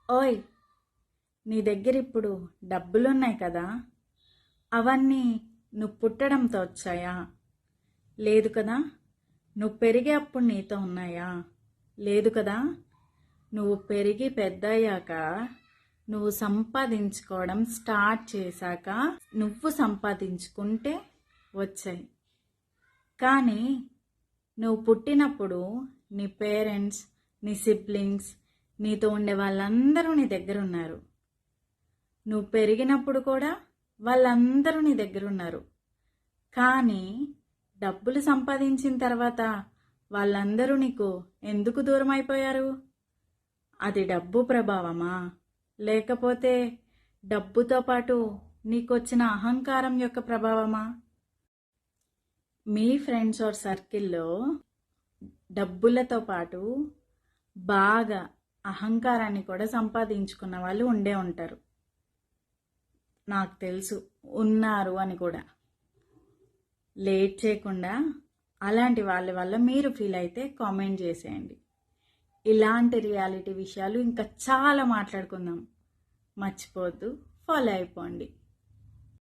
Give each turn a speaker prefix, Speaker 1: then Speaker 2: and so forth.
Speaker 1: ఓయ్, నీ దగ్గర ఇప్పుడు డబ్బులున్నాయి కదా, అవన్నీ నువ్వు పుట్టడంతో వచ్చాయా? లేదు కదా. నువ్వు పెరిగే అప్పుడు నీతో ఉన్నాయా? లేదు కదా. నువ్వు పెరిగి పెద్దయ్యాక నువ్వు సంపాదించుకోవడం స్టార్ట్ చేశాక నువ్వు సంపాదించుకుంటే వచ్చాయి. కానీ నువ్వు పుట్టినప్పుడు నీ పేరెంట్స్, నీ సిబ్లింగ్స్, నీతో ఉండే వాళ్ళందరూ నీ దగ్గర ఉన్నారు. నువ్వు పెరిగినప్పుడు కూడా వాళ్ళందరూ నీ దగ్గర ఉన్నారు. కానీ డబ్బులు సంపాదించిన తర్వాత వాళ్ళందరూ నీకు ఎందుకు దూరం అయిపోయారు? అది డబ్బు ప్రభావమా, లేకపోతే డబ్బుతో పాటు నీకొచ్చిన అహంకారం యొక్క ప్రభావమా? మీ ఫ్రెండ్స్ ఆర్ సర్కిల్లో డబ్బులతో పాటు బాగా అహంకారాన్ని కూడా సంపాదించుకున్న వాళ్ళు ఉండే ఉంటారు. నాకు తెలుసు, ఉన్నారు అని కూడా. లేట్ చేయకుండా అలాంటి వాళ్ళ వల్ల మీరు ఫీల్ అయితే కామెంట్ చేసేయండి. ఇలాంటి రియాలిటీ విషయాలు ఇంకా చాలా మాట్లాడుకుందాం. మర్చిపోవద్దు, ఫాలో అయిపోండి.